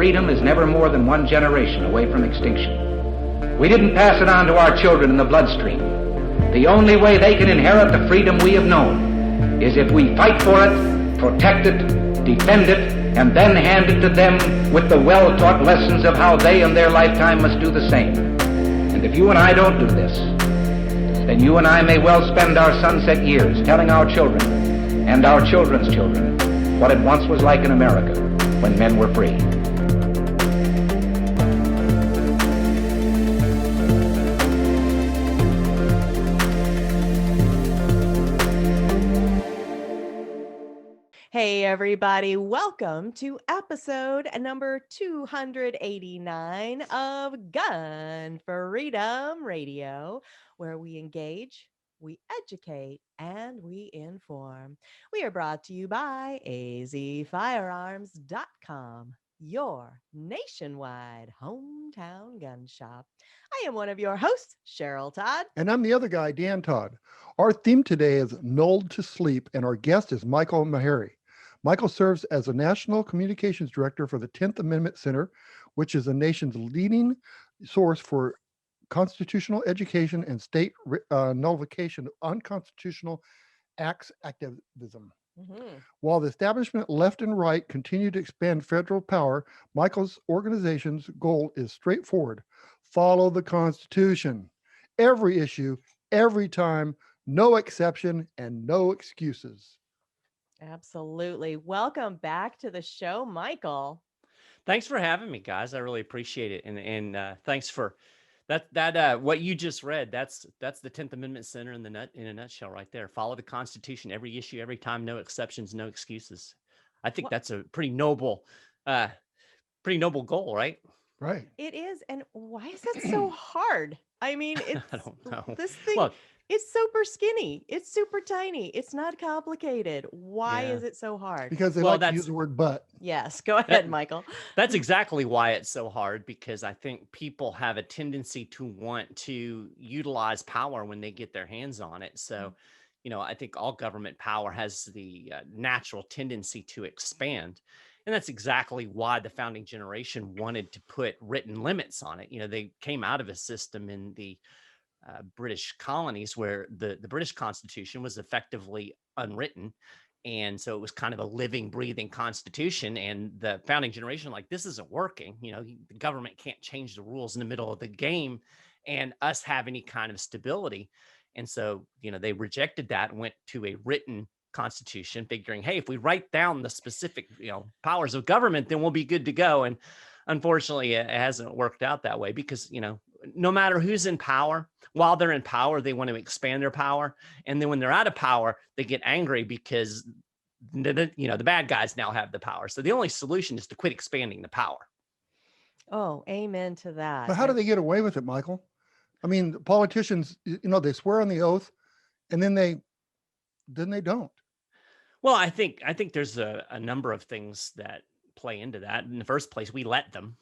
freedom is never more than one generation away from extinction. We didn't pass it on to our children in the bloodstream. The only way they can inherit the freedom we have known is if we fight for it, protect it, defend it, and then hand it to them with the well-taught lessons of how they in their lifetime must do the same. And if you and I don't do this, then you and I may well spend our sunset years telling our children and our children's children what it once was like in America when men were free. Hey everybody, welcome to episode number 289 of Gun Freedom Radio, where we engage, we educate, and we inform. We are brought to you by azfirearms.com, your nationwide hometown gun shop. I am one of your hosts, Cheryl Todd. And I'm the other guy, Dan Todd. Our theme today is Nulled to Sleep, and our guest is Michael Maharrey. Michael serves as a National Communications Director for the 10th Amendment Center, which is the nation's leading source for constitutional education and state nullification of unconstitutional acts activism. While the establishment left and right continue to expand federal power, Michael's organization's goal is straightforward: follow the Constitution. Every issue, every time, no exception and no excuses. Absolutely. Welcome back to the show, Michael. Thanks for having me, guys. I really appreciate it. And thanks for that. What you just read, that's the 10th Amendment Center in a nutshell right there. Follow the Constitution, every issue, every time, no exceptions, no excuses. I think that's a pretty noble goal, right? Right. It is. And why is that so hard? I mean, it's I don't know. This thing. Well, it's super skinny. It's super tiny. It's not complicated. Why is it so hard? Because they like to use the word but. Yes. Go ahead, Michael. That's exactly why it's so hard, because I think people have a tendency to want to utilize power when they get their hands on it. So, I think all government power has the natural tendency to expand. And that's exactly why the founding generation wanted to put written limits on it. They came out of a system in the British colonies where the British Constitution was effectively unwritten. And so it was kind of a living, breathing constitution. And the founding generation, like, this isn't working. The government can't change the rules in the middle of the game and us have any kind of stability. And so, they rejected that and went to a written constitution, figuring, hey, if we write down the specific, powers of government, then we'll be good to go. And unfortunately, it hasn't worked out that way because, no matter who's in power, while they're in power, they want to expand their power. And then when they're out of power, they get angry because the bad guys now have the power. So the only solution is to quit expanding the power. Oh, amen to that. But how do they get away with it, Michael? I mean, politicians, they swear on the oath and then they don't. Well, I think there's a number of things that play into that. In the first place, we let them.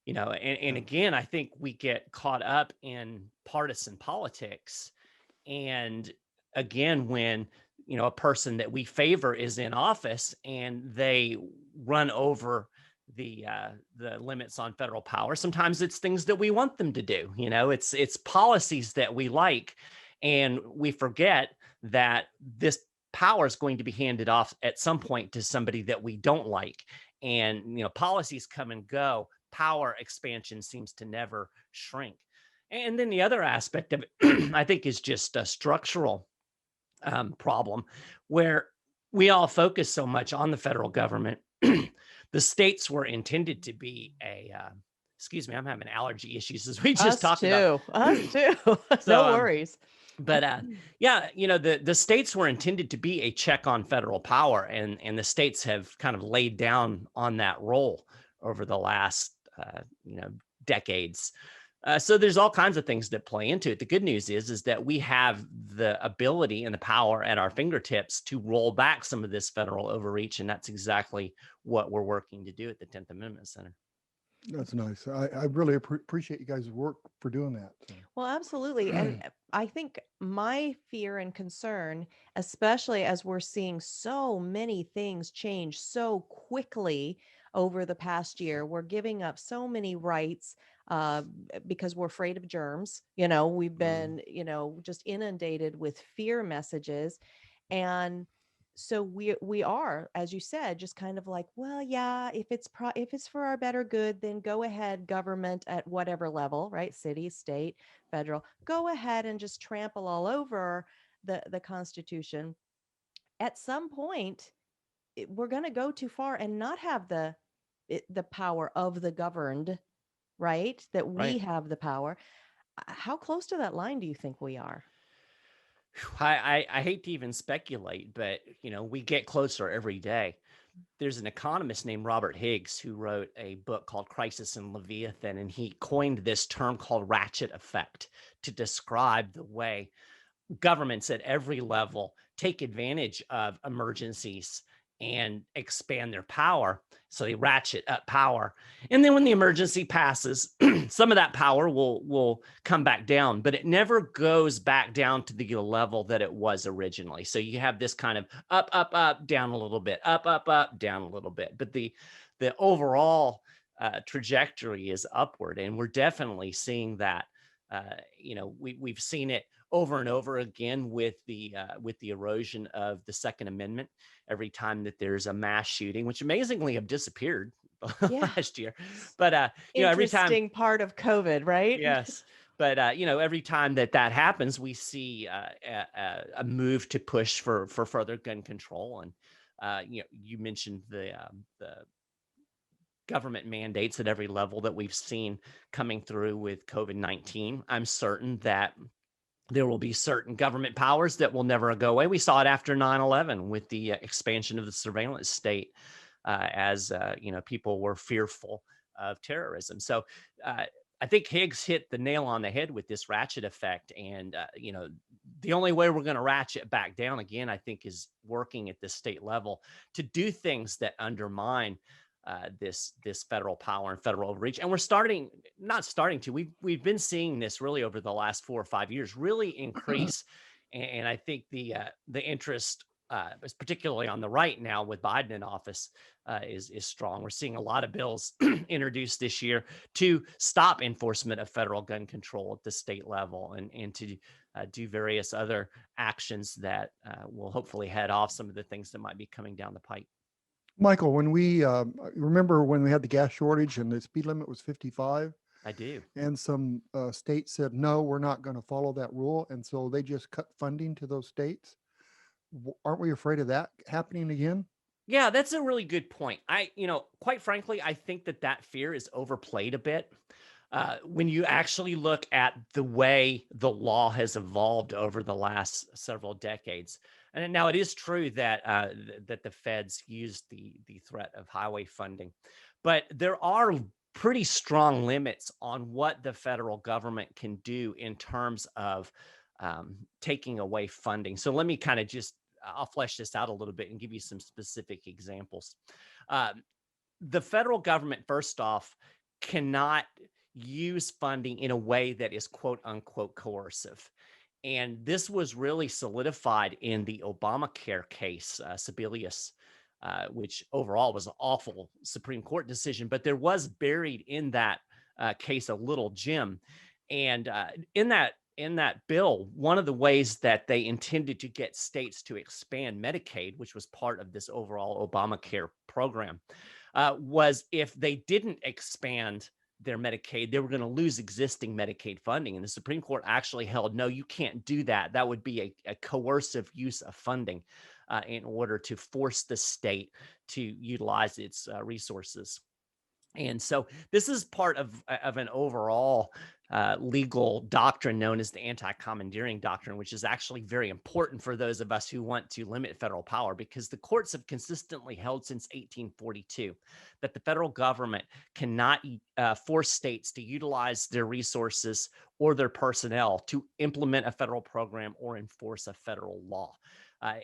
And again, I think we get caught up in partisan politics. And again, when, a person that we favor is in office and they run over the limits on federal power, sometimes it's things that we want them to do. It's policies that we like. And we forget that this power is going to be handed off at some point to somebody that we don't like. And, policies come and go. Power expansion seems to never shrink. And then the other aspect of it, I think, is just a structural problem where we all focus so much on the federal government. The states were intended to be excuse me, I'm having allergy issues as we just talked about. Us too. No worries. But the states were intended to be a check on federal power, and the states have kind of laid down on that role over the last decades. So there's all kinds of things that play into it. The good news is that we have the ability and the power at our fingertips to roll back some of this federal overreach, and that's exactly what we're working to do at the 10th Amendment Center. That's nice. I really appreciate you guys' work for doing that. Well, absolutely. And I think my fear and concern, especially as we're seeing so many things change so quickly over the past year. We're giving up so many rights because we're afraid of germs. We've been, just inundated with fear messages. And so we are, as you said, just kind of like, well, yeah, if it's for our better good, then go ahead, government at whatever level, right? City, state, federal, go ahead and just trample all over the Constitution. At some point, we're going to go too far and not have the power of the governed, right? That we Right. have the power. How close to that line do you think we are? I hate to even speculate, but we get closer every day. There's an economist named Robert Higgs who wrote a book called Crisis in Leviathan, and he coined this term called ratchet effect to describe the way governments at every level take advantage of emergencies and expand their power. So they ratchet up power. And then when the emergency passes, some of that power will come back down, but it never goes back down to the level that it was originally. So you have this kind of up, down a little bit, up, down a little bit. But the overall trajectory is upward. And we're definitely seeing that. We've seen it over and over again with the erosion of the Second Amendment. Every time that there's a mass shooting, which amazingly have disappeared Yeah. last year, but every time, Interesting part of COVID, right? yes, but every time that happens, we see a move to push for further gun control. And you mentioned the government mandates at every level that we've seen coming through with COVID-19. I'm certain that there will be certain government powers that will never go away. We saw it after 9/11 with the expansion of the surveillance state as people were fearful of terrorism. So I think Higgs hit the nail on the head with this ratchet effect. And, the only way we're going to ratchet back down again, I think, is working at the state level to do things that undermine this federal power and federal overreach. And we've been seeing this really over the last 4 or 5 years really increase. And I think the interest, particularly on the right now with Biden in office, is strong. We're seeing a lot of bills introduced this year to stop enforcement of federal gun control at the state level and to do various other actions that will hopefully head off some of the things that might be coming down the pike. Michael, when we remember when we had the gas shortage and the speed limit was 55, I do. and some states said, no, we're not going to follow that rule. And so they just cut funding to those states. Aren't we afraid of that happening again? Yeah, that's a really good point. Quite frankly, I think that fear is overplayed a bit. When you actually look at the way the law has evolved over the last several decades. And now it is true that that the feds use the threat of highway funding, but there are pretty strong limits on what the federal government can do in terms of taking away funding. So let me kind of I'll flesh this out a little bit and give you some specific examples. The federal government, first off, cannot use funding in a way that is quote unquote coercive. And this was really solidified in the Obamacare case, Sebelius, which overall was an awful Supreme Court decision. But there was buried in that case a little gem. And in that bill, one of the ways that they intended to get states to expand Medicaid, which was part of this overall Obamacare program, was if they didn't expand their Medicaid, they were going to lose existing Medicaid funding. And the Supreme Court actually held, no, you can't do that. That would be a coercive use of funding in order to force the state to utilize its resources. And so this is part of an overall legal doctrine known as the Anti-Commandeering Doctrine, which is actually very important for those of us who want to limit federal power, because the courts have consistently held since 1842 that the federal government cannot force states to utilize their resources or their personnel to implement a federal program or enforce a federal law.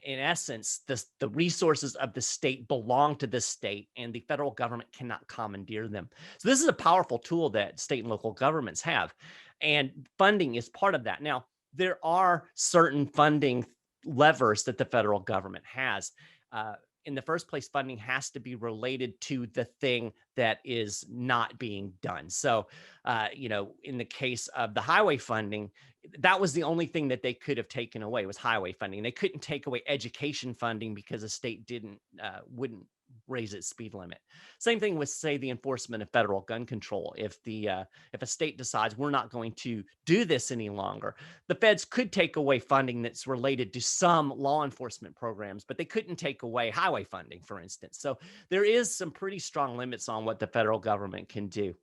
In essence, the resources of the state belong to the state, and the federal government cannot commandeer them. So this is a powerful tool that state and local governments have, and funding is part of that. Now, there are certain funding levers that the federal government has. in the first place, funding has to be related to the thing that is not being done. So, in the case of the highway funding, that was the only thing that they could have taken away was highway funding. They couldn't take away education funding because the state wouldn't raise its speed limit. Same thing with, say, the enforcement of federal gun control. If a state decides we're not going to do this any longer, the feds could take away funding that's related to some law enforcement programs, but they couldn't take away highway funding, for instance. So there is some pretty strong limits on what the federal government can do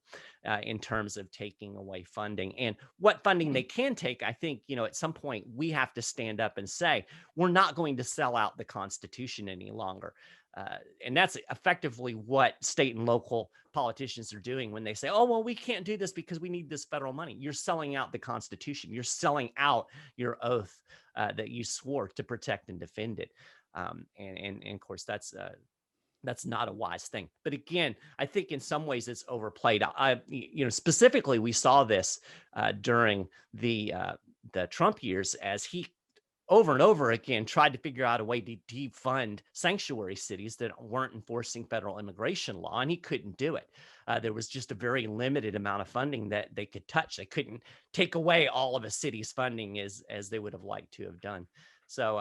in terms of taking away funding. And what funding they can take, I think, at some point we have to stand up and say, we're not going to sell out the Constitution any longer. And that's effectively what state and local politicians are doing when they say, oh, well, we can't do this because we need this federal money. You're selling out the Constitution. You're selling out your oath that you swore to protect and defend it. And of course, that's not a wise thing. But again, I think in some ways it's overplayed. Specifically, we saw this during the Trump years as he over and over again tried to figure out a way to defund sanctuary cities that weren't enforcing federal immigration law, and he couldn't do it. There was just a very limited amount of funding that they could touch. They couldn't take away all of a city's funding as they would have liked to have done. So,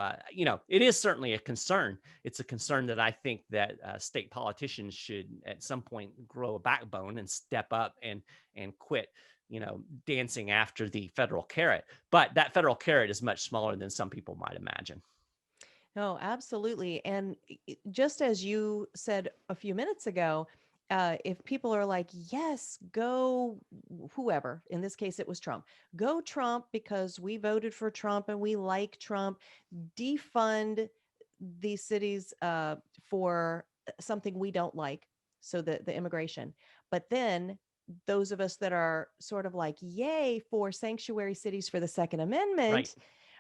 it is certainly a concern. It's a concern that I think that state politicians should at some point grow a backbone and step up and quit dancing after the federal carrot. But that federal carrot is much smaller than some people might imagine. No, absolutely. And just as you said a few minutes ago, if people are like, yes, go whoever, in this case, it was Trump, go Trump because we voted for Trump and we like Trump, defund these cities for something we don't like. So the immigration, but then those of us that are sort of like, yay for sanctuary cities for the Second Amendment,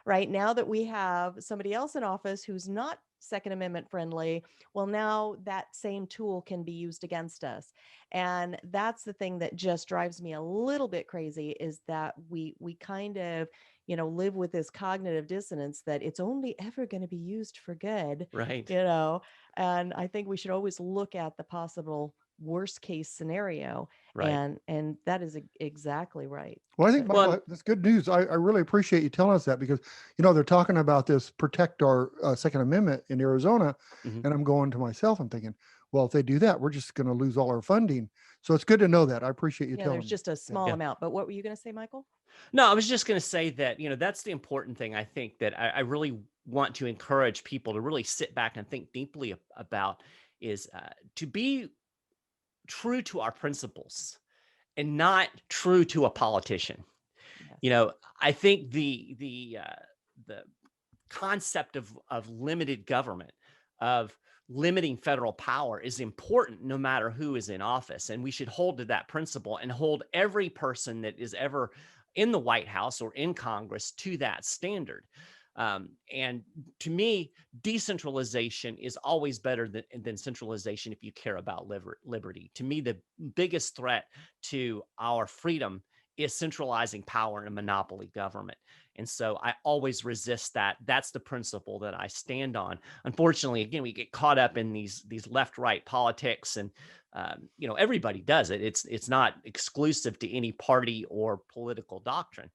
right now that we have somebody else in office who's not Second Amendment friendly, well, now that same tool can be used against us. And that's the thing that just drives me a little bit crazy, is that we kind of, live with this cognitive dissonance that it's only ever going to be used for good. Right. And I think we should always look at the possible worst case scenario. Right. And that is exactly right. Well, I think, Michael, that's good news. I really appreciate you telling us that, because, they're talking about this protect our Second Amendment in Arizona. Mhm. And I'm going to myself, I'm thinking, well, if they do that, we're just going to lose all our funding. So it's good to know that. I appreciate you telling me. There's just a small amount. But what were you going to say, Michael? No, I was just going to say that, that's the important thing. I think that I really want to encourage people to really sit back and think deeply about is to be true to our principles and not true to a politician. Yes. I think the concept of limited government, of limiting federal power, is important no matter who is in office. And we should hold to that principle and hold every person that is ever in the White House or in Congress to that standard. And to me, decentralization is always better than centralization if you care about liberty. To me, the biggest threat to our freedom is centralizing power in a monopoly government. And so I always resist that. That's the principle that I stand on. Unfortunately, again, we get caught up in these left-right politics, and everybody does it. It's not exclusive to any party or political doctrine.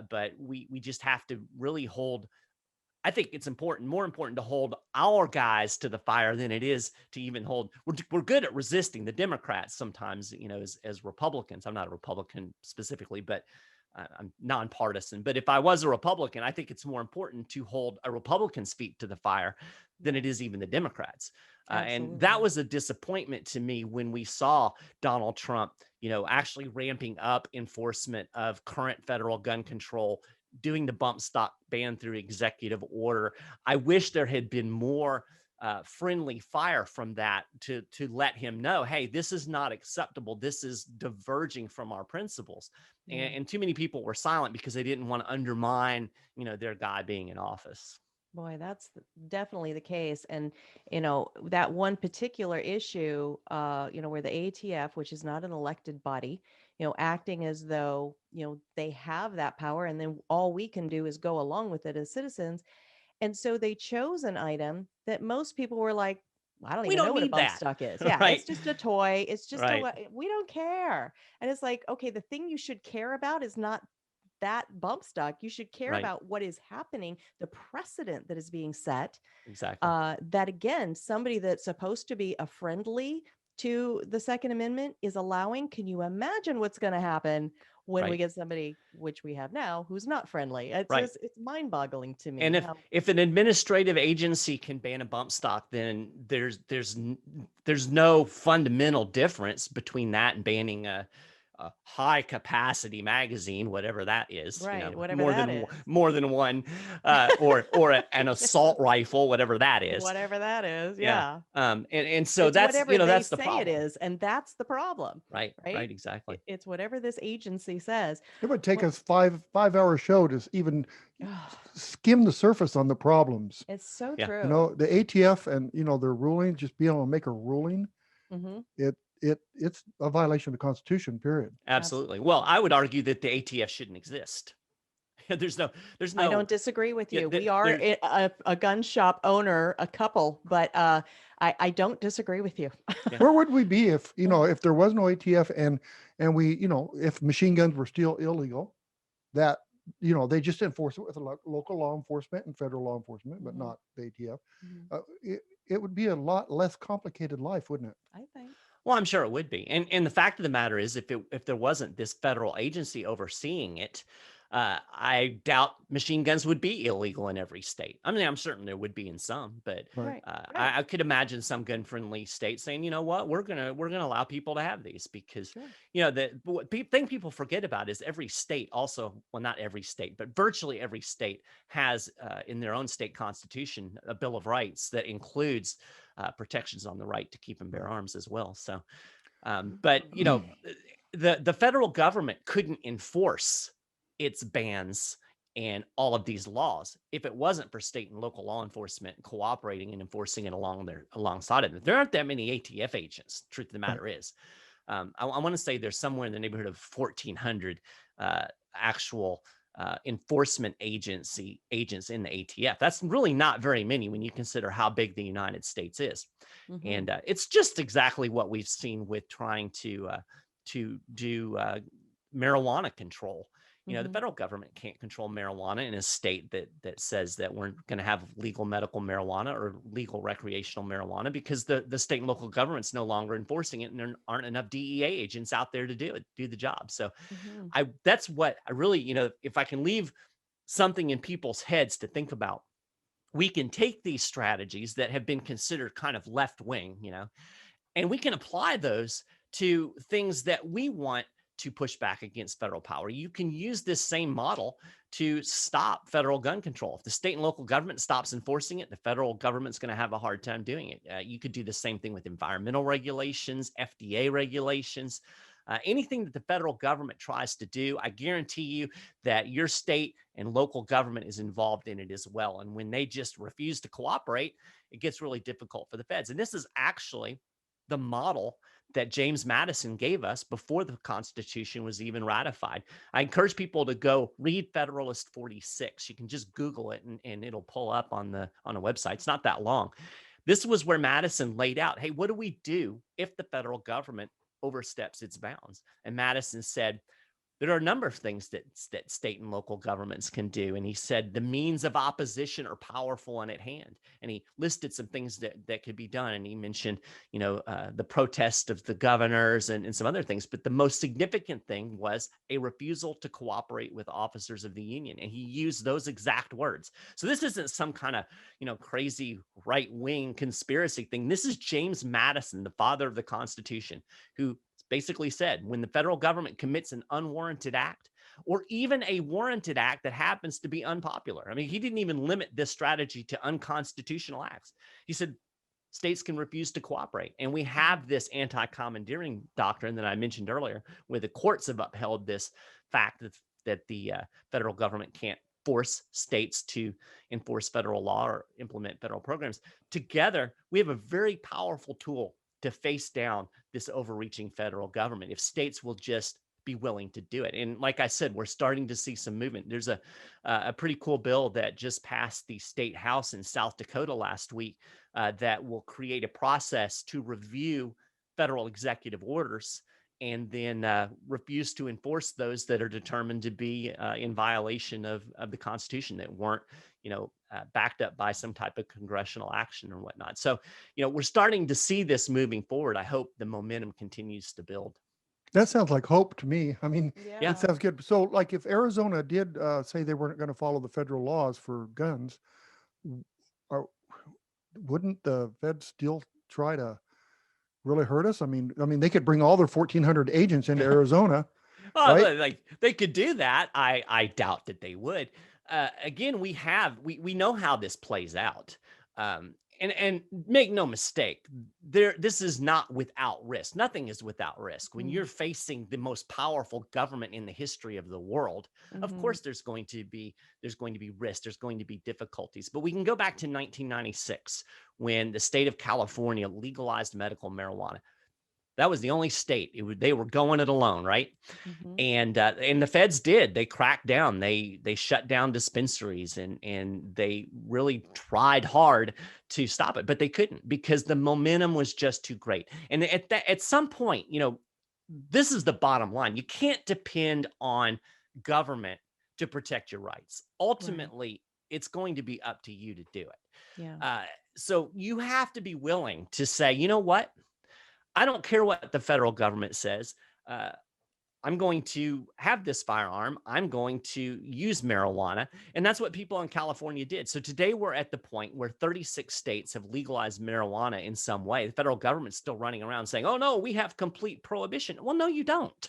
But we just have to really hold. I think it's more important to hold our guys to the fire than it is to even hold. We're good at resisting the Democrats sometimes, as Republicans. I'm not a Republican specifically, but I'm nonpartisan. But if I was a Republican, I think it's more important to hold a Republican's feet to the fire than it is even the Democrats. And that was a disappointment to me when we saw Donald Trump, actually ramping up enforcement of current federal gun control, doing the bump stock ban through executive order. I wish there had been more friendly fire from that to let him know, hey, this is not acceptable. This is diverging from our principles. And too many people were silent because they didn't want to undermine, their guy being in office. Boy, that's definitely the case. And, that one particular issue, where the ATF, which is not an elected body, acting as though, they have that power, and then all we can do is go along with it as citizens. And so they chose an item that most people were like, I don't We even know don't what a need bump that. stock is. Yeah, Right. it's just a toy. It's just Right. we don't care. And it's like, okay, the thing you should care about is not that bump stock. You should care Right. about what is happening, the precedent that is being set. Exactly. That again, somebody that's supposed to be a friendly to the Second Amendment is allowing. Can you imagine what's going to happen when we Right. get somebody, which we have now, who's not friendly? It's Right. just, it's mind-boggling to me. And How, if an administrative agency can ban a bump stock, then there's no fundamental difference between that and banning a high capacity magazine, whatever that is, right, whatever more that than is, more than one, an assault rifle, whatever that is. whatever that is, Yeah. yeah. And so It's that's whatever they that's the say it problem. is, and that's the problem, Right. right? Right. Exactly. It's whatever this agency says. It would take Well, us 5 hour show to even skim the surface on the problems. it's so Yeah. true. You know, the ATF and their ruling, just being able to make a ruling, Mm-hmm. it's a violation of the Constitution, period. Absolutely. Well, I would argue that the ATF shouldn't exist. there's no I don't disagree with Yeah, you. We are a gun shop owner, a couple, but I don't disagree with you. Yeah. Where would we be if there was no ATF and we if machine guns were still illegal, that they just enforce it with local law enforcement and federal law enforcement, but Mhm. not the ATF. Mhm. It would be a lot less complicated life, wouldn't it? I think. Well, I'm sure it would be. And the fact of the matter is, if there wasn't this federal agency overseeing it, I doubt machine guns would be illegal in every state. I mean, I'm certain there would be in some, but Right. Right. I could imagine some gun-friendly states saying, you know what, we're gonna allow people to have these because Sure. the thing people forget about is every state also, well, not every state, but virtually every state has in their own state constitution a Bill of Rights that includes protections on the right to keep and bear arms as well. So, but the federal government couldn't enforce its bans and all of these laws if it wasn't for state and local law enforcement cooperating and enforcing it alongside of it. There aren't that many ATF agents. Truth of the matter is, I want to say there's somewhere in the neighborhood of 1,400 actual enforcement agents in the ATF. That's really not very many when you consider how big the United States is. Mhm. And it's just exactly what we've seen with trying to do marijuana control. The Mhm. federal government can't control marijuana in a state that says that we're going to have legal medical marijuana or legal recreational marijuana because the state and local government's no longer enforcing it, and there aren't enough DEA agents out there to do the job. So Mhm. that's what I really, if I can leave something in people's heads to think about, we can take these strategies that have been considered kind of left wing, and we can apply those to things that we want to push back against federal power. You can use this same model to stop federal gun control. If the state and local government stops enforcing it, the federal government's going to have a hard time doing it. You could do the same thing with environmental regulations, FDA regulations. Anything that the federal government tries to do, I guarantee you that your state and local government is involved in it as well. And when they just refuse to cooperate, it gets really difficult for the feds. And this is actually the model that James Madison gave us before the Constitution was even ratified. I encourage people to go read Federalist 46. You can just Google it and it'll pull up on a website. It's not that long. This was where Madison laid out, hey, what do we do if the federal government oversteps its bounds? And Madison said, there are a number of things that state and local governments can do. And he said the means of opposition are powerful and at hand. And he listed some things that could be done. And he mentioned, the protest of the governors and some other things. But the most significant thing was a refusal to cooperate with officers of the union. And he used those exact words. So this isn't some kind of, crazy right-wing conspiracy thing. This is James Madison, the father of the Constitution, who basically said when the federal government commits an unwarranted act or even a warranted act that happens to be unpopular. I mean, he didn't even limit this strategy to unconstitutional acts. He said states can refuse to cooperate. And we have this anti-commandeering doctrine that I mentioned earlier, where the courts have upheld this fact that the federal government can't force states to enforce federal law or implement federal programs. Together, we have a very powerful tool to face down this overreaching federal government. If states will just be willing to do it. And like I said, we're starting to see some movement. There's a pretty cool bill that just passed the state house in South Dakota last week that will create a process to review federal executive orders and then refuse to enforce those that are determined to be in violation of the Constitution, that weren't, backed up by some type of congressional action or whatnot. So, we're starting to see this moving forward. I hope the momentum continues to build. That sounds like hope to me. I mean, Yeah. it sounds good. So, like, if Arizona did say they weren't going to follow the federal laws for guns, or wouldn't the feds still try to really hurt us? I mean, they could bring all their 1,400 agents into Arizona. Oh, right? like they could do that. I doubt that they would. Again, we know how this plays out. And make no mistake, this is not without risk. Nothing is without risk. When you're facing the most powerful government in the history of the world, of course there's going to be risk, there's going to be difficulties. But we can go back to 1996 when the state of California legalized medical marijuana. That was the only state. They were going it alone, right? And the feds did. They cracked down. They shut down dispensaries and they really tried hard to stop it, but they couldn't because the momentum was just too great. And at some point, this is the bottom line. You can't depend on government to protect your rights. Ultimately, it's going to be up to you to do it. Yeah. So you have to be willing to say, you know what? I don't care what the federal government says. I'm going to have this firearm. I'm going to use marijuana. And that's what people in California did. So today we're at the point where 36 states have legalized marijuana in some way. The federal government's still running around saying, oh, no, we have complete prohibition. Well, no, you don't.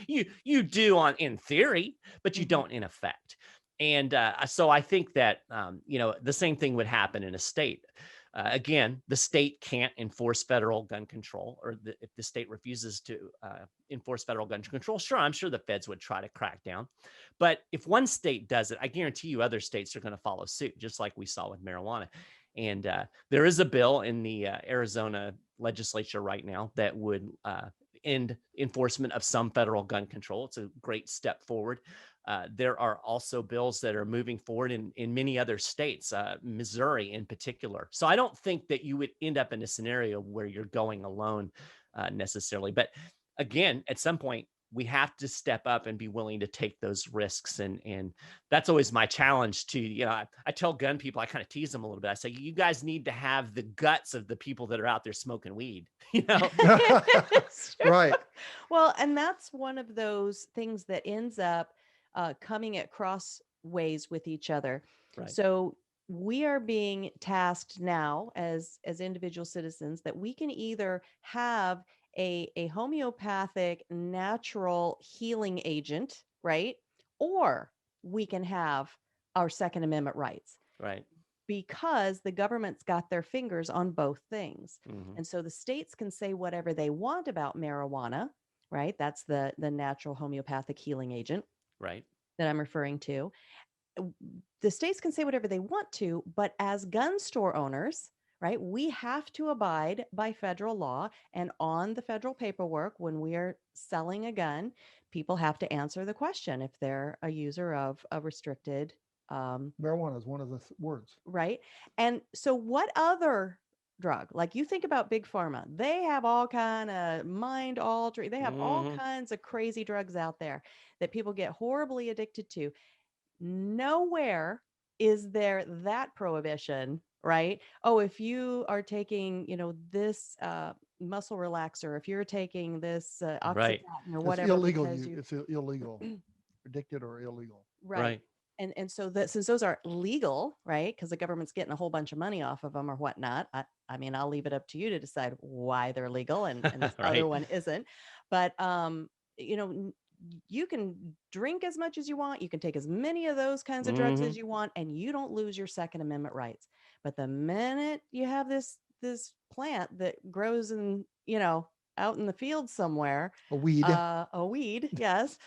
you do in theory, but you don't in effect. And so I think that, the same thing would happen in a state. Again, the state can't enforce federal gun control, or if the state refuses to enforce federal gun control, sure, I'm sure the feds would try to crack down. But if one state does it, I guarantee you other states are going to follow suit, just like we saw with marijuana. And there is a bill in the Arizona legislature right now that would end enforcement of some federal gun control. It's a great step forward. There are also bills that are moving forward in many other states, Missouri in particular. So I don't think that you would end up in a scenario where you're going alone necessarily. But again, at some point, we have to step up and be willing to take those risks. And that's always my challenge to, I tell gun people, I kind of tease them a little bit. I say, you guys need to have the guts of the people that are out there smoking weed, Right. Well, and that's one of those things that ends up coming at crossways with each other. Right. So we are being tasked now as individual citizens that we can either have a homeopathic natural healing agent, right? Or we can have our Second Amendment rights. Right. Because the government's got their fingers on both things. And so the states can say whatever they want about marijuana, right? That's the natural homeopathic healing agent. Right. That I'm referring to. The states can say whatever they want to, but as gun store owners, right, we have to abide by federal law. And on the federal paperwork, when we are selling a gun, people have to answer the question if they're a user of a restricted Marijuana is one of the words. Right. And so what other drug, like you think about big pharma, they have all kind of mind altering, they have all kinds of crazy drugs out there that people get horribly addicted to. Nowhere is there that prohibition, right? Oh, if you are taking, this muscle relaxer, if you're taking this Oxycontin or whatever, It's illegal. because It's illegal. Addicted or illegal. right. And so that since those are legal, right, because the government's getting a whole bunch of money off of them or whatnot, I mean, I'll leave it up to you to decide why they're legal and this other one isn't. But, you can drink as much as you want. You can take as many of those kinds of drugs as you want, and you don't lose your Second Amendment rights. But the minute you have this plant that grows in, out in the field somewhere, A weed. Yes.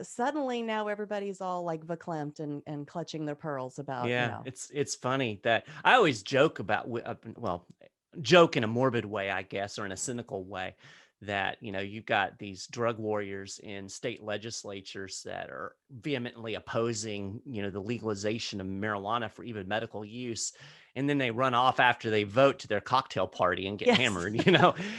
Suddenly now everybody's all like verklempt and clutching their pearls about, it's funny that I always joke about, joke in a morbid way, I guess, or in a cynical way, that, you've got these drug warriors in state legislatures that are vehemently opposing, the legalization of marijuana for even medical use. And then they run off after they vote to their cocktail party and get Yes. hammered,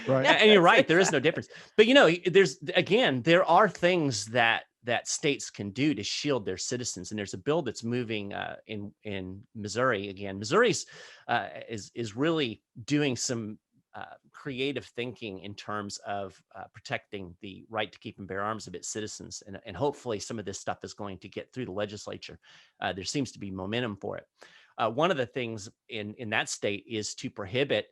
Right. And you're right, there is no Exactly. difference. But, there are things that states can do to shield their citizens. And there's a bill that's moving in Missouri. Again, Missouri's is really doing some creative thinking in terms of protecting the right to keep and bear arms of its citizens. And hopefully some of this stuff is going to get through the legislature. There seems to be momentum for it. One of the things in that state is to prohibit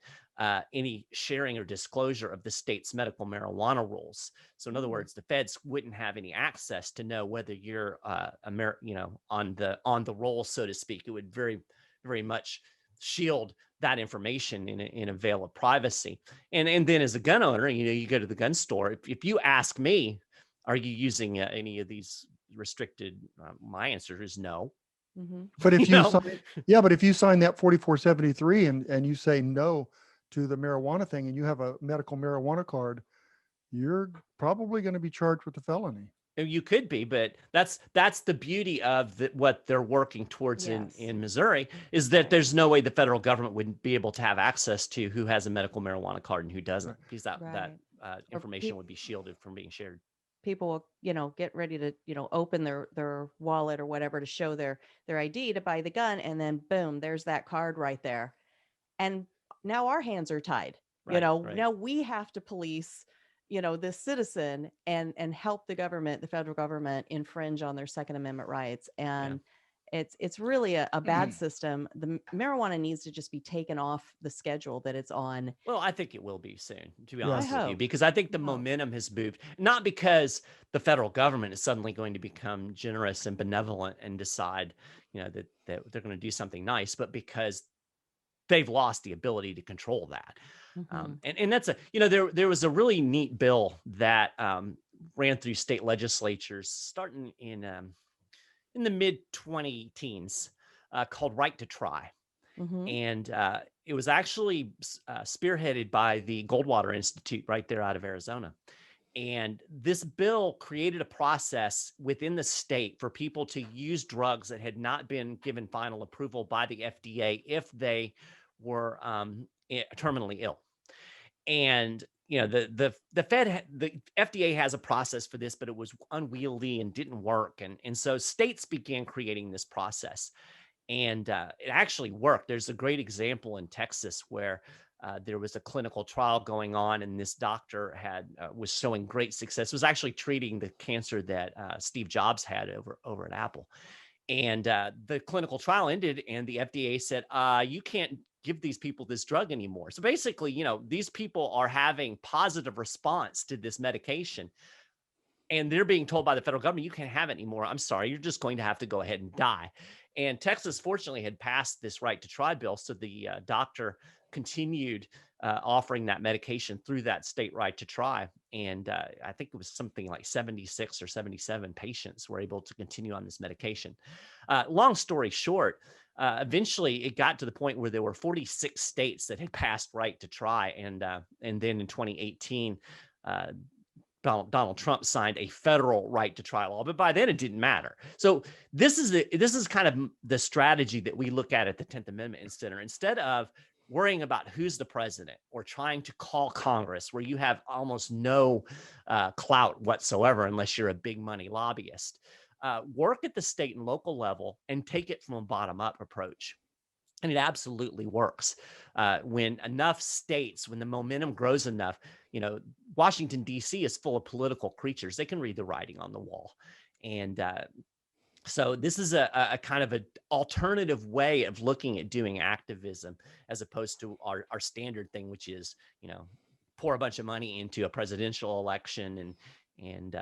any sharing or disclosure of the state's medical marijuana rules. So in other words, the feds wouldn't have any access to know whether you're on the roll, so to speak. It would very, very much shield that information in a veil of privacy. And then as a gun owner, you go to the gun store. If you ask me, are you using any of these restricted? My answer is no. Mm-hmm. But if but if you sign that 4473 and you say no to the marijuana thing and you have a medical marijuana card, you're probably going to be charged with a felony. You could be, but that's the beauty of what they're working towards in Missouri, is that there's no way the federal government would be able to have access to who has a medical marijuana card and who doesn't, because that information would be shielded from being shared. People will, get ready to, open their wallet or whatever to show their ID to buy the gun. And then boom, there's that card right there. And now our hands are tied. Right. Now we have to police, this citizen and help the federal government infringe on their Second Amendment rights. And it's really a bad system. The marijuana needs to just be taken off the schedule that it's on. Well, I think it will be soon, to be honest I with you, hope. because I think the momentum has moved, not because the federal government is suddenly going to become generous and benevolent and decide, that they're going to do something nice, but because they've lost the ability to control that. Mm-hmm. And that's there was a really neat bill that ran through state legislatures starting in the mid 2010s called Right to Try. Mm-hmm. And it was actually spearheaded by the Goldwater Institute right there out of Arizona. And this bill created a process within the state for people to use drugs that had not been given final approval by the FDA if they were terminally ill. And the FDA has a process for this, but it was unwieldy and didn't work. And so states began creating this process, and it actually worked. There's a great example in Texas where there was a clinical trial going on, and this doctor was showing great success. It was actually treating the cancer that Steve Jobs had over at Apple. And the clinical trial ended, and the FDA said, you can't give these people this drug anymore. So basically, these people are having positive response to this medication, and they're being told by the federal government, you can't have it anymore. I'm sorry, you're just going to have to go ahead and die. And Texas, fortunately, had passed this right to try bill. So the doctor continued offering that medication through that state right to try. And I think it was something like 76 or 77 patients were able to continue on this medication. Long story short, eventually it got to the point where there were 46 states that had passed right to try. And then in 2018, Donald Trump signed a federal right to try law, but by then it didn't matter. So this is kind of the strategy that we look at the 10th Amendment Center. Instead of worrying about who's the president or trying to call Congress, where you have almost no clout whatsoever unless you're a big money lobbyist, work at the state and local level and take it from a bottom-up approach. And it absolutely works. When enough states, when the momentum grows enough, Washington, D.C. is full of political creatures. They can read the writing on the wall. And so this is a kind of an alternative way of looking at doing activism, as opposed to our standard thing, which is, pour a bunch of money into a presidential election and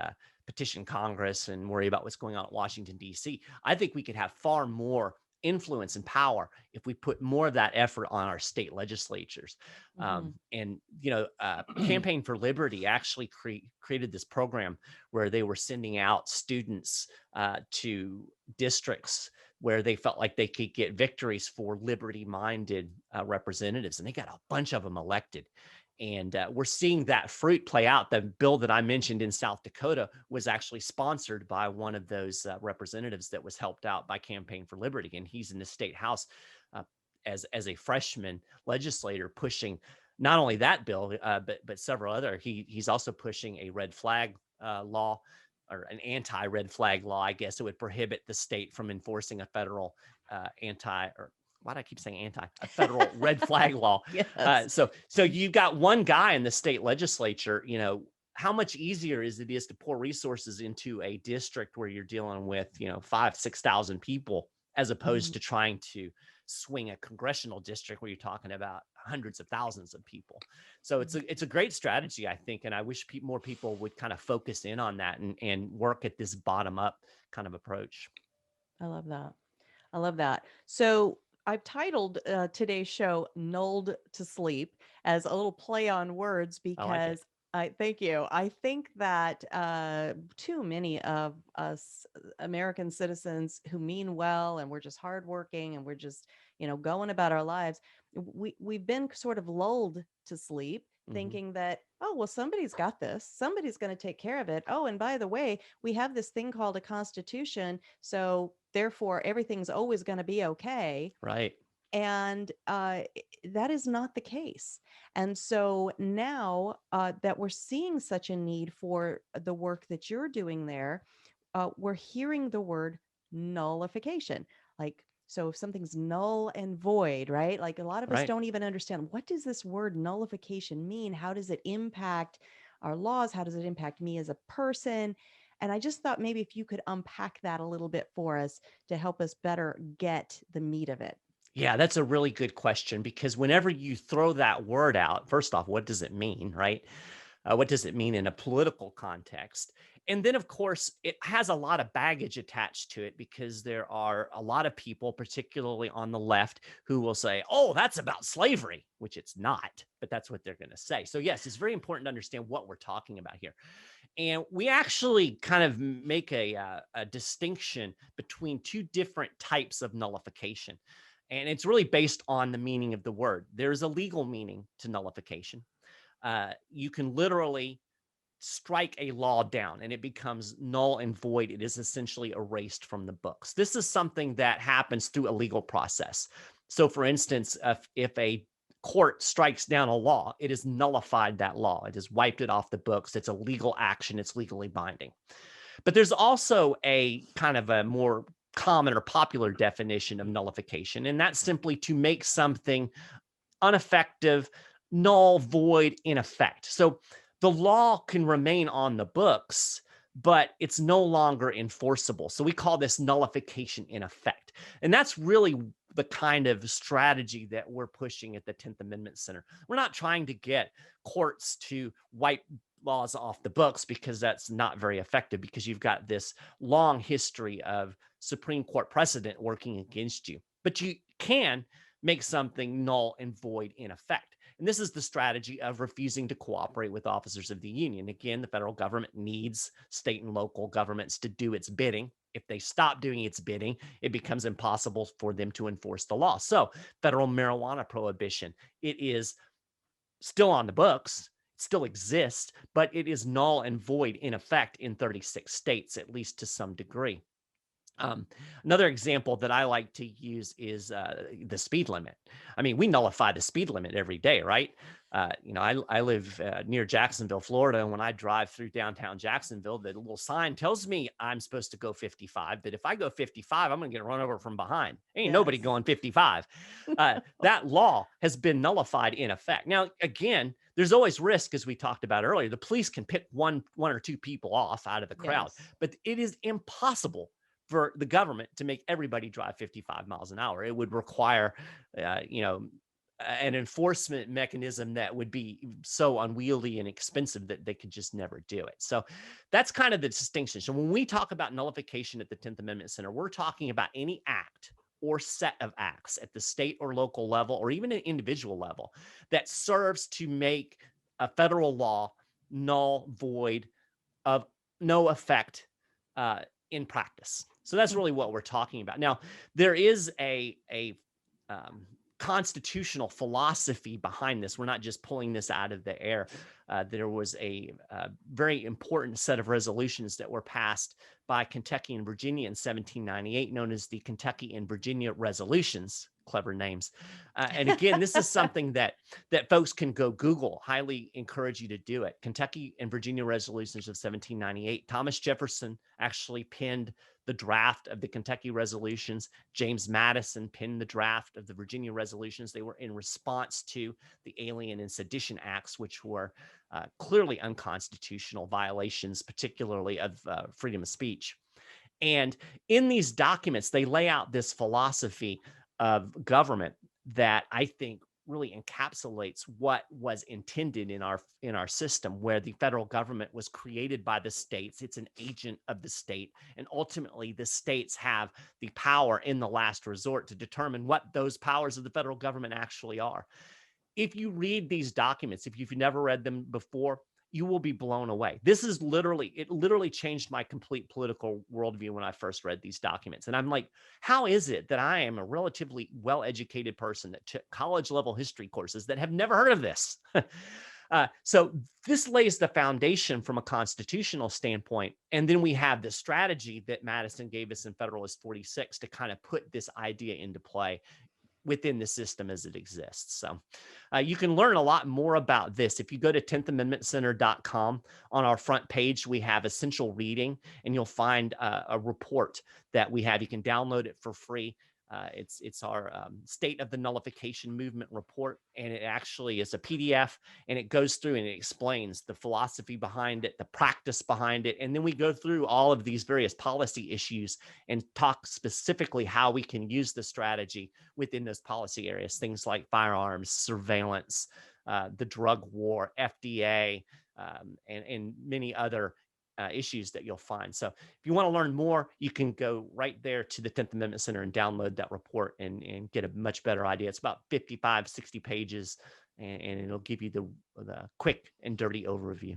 petition Congress and worry about what's going on at Washington, D.C. I think we could have far more influence and power if we put more of that effort on our state legislatures. And Campaign for Liberty actually created this program where they were sending out students to districts where they felt like they could get victories for liberty-minded representatives, and they got a bunch of them elected. And we're seeing that fruit play out. The bill that I mentioned in South Dakota was actually sponsored by one of those representatives that was helped out by Campaign for Liberty. And he's in the state house as a freshman legislator pushing not only that bill, but several other. He's also pushing a red flag law, or an anti-red flag law, I guess. It would prohibit the state from enforcing a federal why do I keep saying a federal red flag law? Yes. So you've got one guy in the state legislature. How much easier is to pour resources into a district where you're dealing with 5,000-6,000 people, as opposed to trying to swing a congressional district where you're talking about hundreds of thousands of people. So it's a great strategy, I think, and I wish more people would kind of focus in on that and work at this bottom up kind of approach. I love that. I love that. So I've titled today's show "Nulled to Sleep" as a little play on words, because thank you. I think that too many of us American citizens who mean well, and we're just hardworking, and we're just going about our lives, we've been sort of lulled to sleep, thinking that, oh, well, somebody's got this, somebody's going to take care of it. Oh, and by the way, we have this thing called a constitution, so therefore everything's always going to be okay. Right. And that is not the case. And so now that we're seeing such a need for the work that you're doing there, we're hearing the word nullification. Like, so if something's null and void, right? Like, a lot of us don't even understand, what does this word nullification mean? How does it impact our laws? How does it impact me as a person? And I just thought maybe if you could unpack that a little bit for us to help us better get the meat of it. Yeah, that's a really good question, because whenever you throw that word out, first off, what does it mean, right? What does it mean in a political context? And then, of course, it has a lot of baggage attached to it, because there are a lot of people, particularly on the left, who will say, oh, that's about slavery, which it's not, but that's what they're going to say. So yes, it's very important to understand what we're talking about here. And we actually kind of make a distinction between two different types of nullification. And it's really based on the meaning of the word. There's a legal meaning to nullification. You can literally strike a law down and it becomes null and void. It is essentially erased from the books. This is something that happens through a legal process. So for instance, if a court strikes down a law, it has nullified that law. It has wiped it off the books. It's a legal action. It's legally binding. But there's also a kind of a more common or popular definition of nullification, and that's simply to make something ineffective, null, void, in effect. So the law can remain on the books, but it's no longer enforceable. So we call this nullification in effect. And that's really the kind of strategy that we're pushing at the 10th Amendment Center. We're not trying to get courts to wipe laws off the books, because that's not very effective, because you've got this long history of Supreme Court precedent working against you. But you can make something null and void in effect. And this is the strategy of refusing to cooperate with officers of the union. Again, the federal government needs state and local governments to do its bidding. If they stop doing its bidding, it becomes impossible for them to enforce the law. So federal marijuana prohibition, it is still on the books, still exists, but it is null and void in effect in 36 states, at least to some degree. Another example that I like to use is the speed limit. I mean, we nullify the speed limit every day, right? I live near Jacksonville, Florida, and when I drive through downtown Jacksonville, the little sign tells me I'm supposed to go 55, but if I go 55, I'm going to get run over from behind. Ain't nobody going 55. That law has been nullified in effect. Now, again, there's always risk, as we talked about earlier. The police can pick one or two people off out of the crowd, but it is impossible for the government to make everybody drive 55 miles an hour. It would require, an enforcement mechanism that would be so unwieldy and expensive that they could just never do it. So that's kind of the distinction. So when we talk about nullification at the 10th Amendment Center, we're talking about any act or set of acts at the state or local level, or even an individual level, that serves to make a federal law null, void, of no effect in practice. So that's really what we're talking about. Now, there is a constitutional philosophy behind this. We're not just pulling this out of the air. There was a very important set of resolutions that were passed by Kentucky and Virginia in 1798, known as the Kentucky and Virginia Resolutions. Clever names. And again, this is something that folks can go Google. Highly encourage you to do it. Kentucky and Virginia Resolutions of 1798. Thomas Jefferson actually penned the draft of the Kentucky resolutions. James Madison penned the draft of the Virginia resolutions. They were in response to the Alien and Sedition Acts, which were clearly unconstitutional violations, particularly of freedom of speech. And in these documents, they lay out this philosophy of government that I think really encapsulates what was intended in our system, where the federal government was created by the states. It's an agent of the state, and ultimately the states have the power in the last resort to determine what those powers of the federal government actually are. If you read these documents, if you've never read them before, you will be blown away. This is literally changed my complete political worldview when I first read these documents. And I'm like, how is it that I am a relatively well-educated person that took college-level history courses that have never heard of this? So this lays the foundation from a constitutional standpoint. And then we have the strategy that Madison gave us in Federalist 46 to kind of put this idea into play within the system as it exists. So you can learn a lot more about this. If you go to 10thamendmentcenter.com, on our front page, we have essential reading, and you'll find a report that we have. You can download it for free. It's our State of the Nullification Movement report, and it actually is a PDF, and it goes through and it explains the philosophy behind it, the practice behind it, and then we go through all of these various policy issues and talk specifically how we can use the strategy within those policy areas, things like firearms, surveillance, the drug war, FDA, and many other issues that you'll find. So if you want to learn more, you can go right there to the 10th Amendment Center and download that report and get a much better idea. It's about 55, 60 pages, and it'll give you the quick and dirty overview.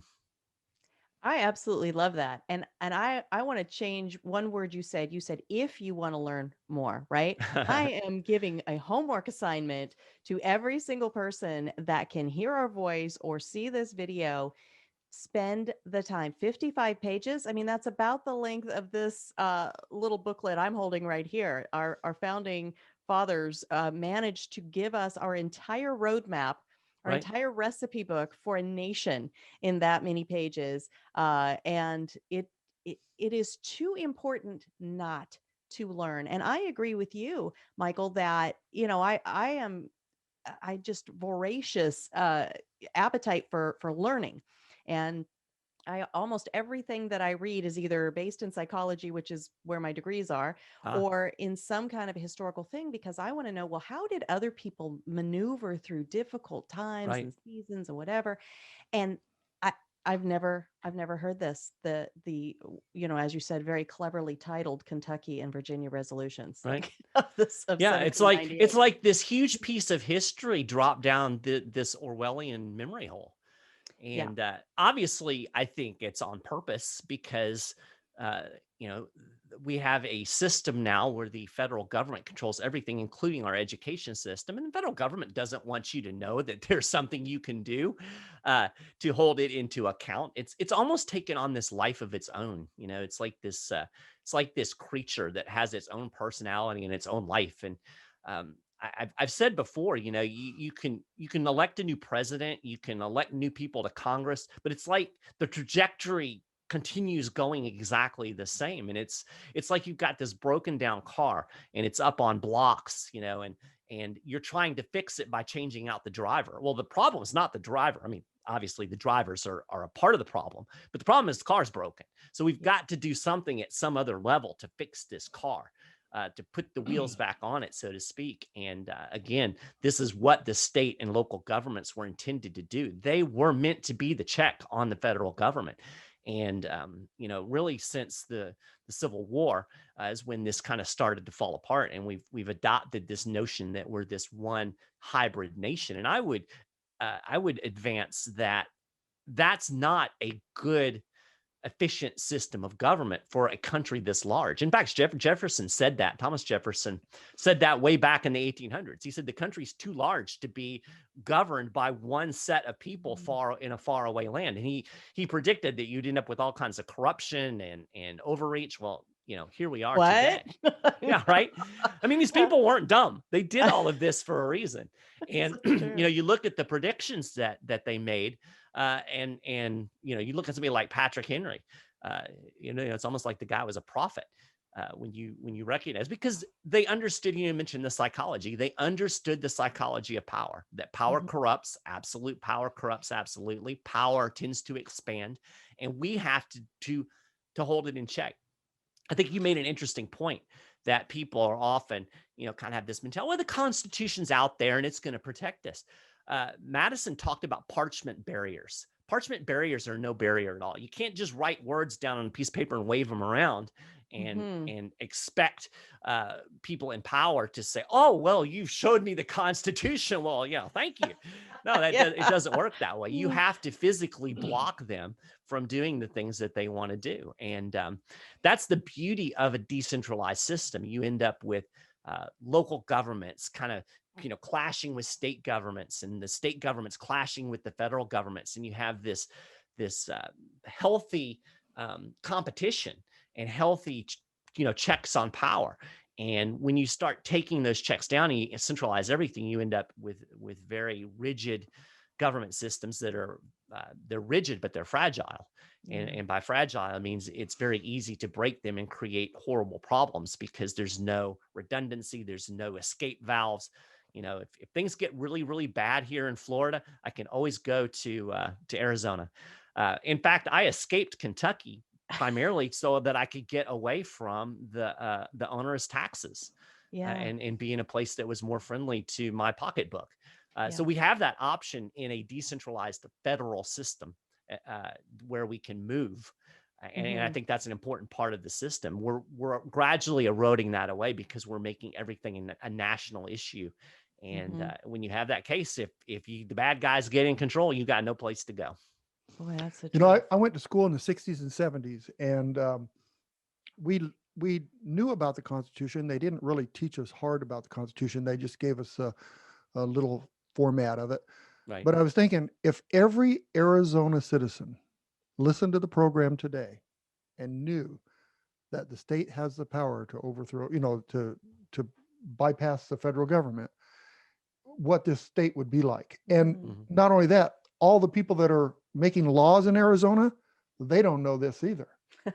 I absolutely love that. And I want to change one word you said. You said, if you want to learn more, right? I am giving a homework assignment to every single person that can hear our voice or see this video. Spend the time. 55 pages. I mean, that's about the length of this little booklet I'm holding right here. Our founding fathers managed to give us our entire roadmap, our Right. entire recipe book for a nation in that many pages. And it is too important not to learn. And I agree with you, Michael, that, I just voracious appetite for learning. And almost everything that I read is either based in psychology, which is where my degrees are, or in some kind of a historical thing, because I want to know, well, how did other people maneuver through difficult times Right. and seasons and whatever? And I've never heard this, the as you said, very cleverly titled Kentucky and Virginia resolutions. Right. Yeah, It's like this huge piece of history dropped down this Orwellian memory hole. And obviously, I think it's on purpose because, we have a system now where the federal government controls everything, including our education system. And the federal government doesn't want you to know that there's something you can do to hold it into account. It's almost taken on this life of its own. It's like this creature that has its own personality and its own life. And I've said before, you can elect a new president, you can elect new people to Congress, but it's like the trajectory continues going exactly the same. And it's like you've got this broken down car and it's up on blocks, and you're trying to fix it by changing out the driver. Well, the problem is not the driver. I mean, obviously the drivers are a part of the problem, but the problem is the car's broken. So we've got to do something at some other level to fix this car. To put the wheels back on it, so to speak. And again, this is what the state and local governments were intended to do. They were meant to be the check on the federal government. And, really since the Civil War is when this kind of started to fall apart. And we've adopted this notion that we're this one hybrid nation. And I would advance that that's not a good efficient system of government for a country this large. In fact, Jefferson said that. Thomas Jefferson said that way back in the 1800s. He said the country's too large to be governed by one set of people in a faraway land. And he predicted that you'd end up with all kinds of corruption and overreach. Well, here we are today. Yeah, right. I mean, these people weren't dumb. They did all of this for a reason. And you look at the predictions that they made, and you look at somebody like Patrick Henry. It's almost like the guy was a prophet when you recognize, because they understood. You mentioned the psychology. They understood the psychology of power. That power corrupts. Absolute power corrupts absolutely. Power tends to expand, and we have to hold it in check. I think you made an interesting point that people are often, kind of have this mentality, well, the Constitution's out there and it's going to protect us. Madison talked about parchment barriers. Parchment barriers are no barrier at all. You can't just write words down on a piece of paper and wave them around and expect people in power to say, oh, well, you showed me the Constitution. Well, yeah, thank you. No, it doesn't work that way. You have to physically block them from doing the things that they want to do. And that's the beauty of a decentralized system. You end up with local governments kind of, clashing with state governments, and the state governments clashing with the federal governments. And you have this healthy competition and healthy, checks on power. And when you start taking those checks down and you centralize everything, you end up with very rigid government systems that are they're rigid, but they're fragile. And by fragile, it means it's very easy to break them and create horrible problems because there's no redundancy, there's no escape valves. If things get really, really bad here in Florida, I can always go to Arizona. In fact, I escaped Kentucky primarily so that I could get away from the onerous taxes and be in a place that was more friendly to my pocketbook. So we have that option in a decentralized federal system where we can move. And I think that's an important part of the system. We're gradually eroding that away because we're making everything a national issue. And when you have that case, if the bad guys get in control, you got no place to go. Boy, that's the truth. I went to school in the 60s and 70s, and we knew about the Constitution. They didn't really teach us hard about the Constitution. They just gave us a little format of it. Right. But I was thinking, if every Arizona citizen listened to the program today and knew that the state has the power to overthrow, to bypass the federal government, what this state would be like. And not only that, all the people that are making laws in Arizona, they don't know this either.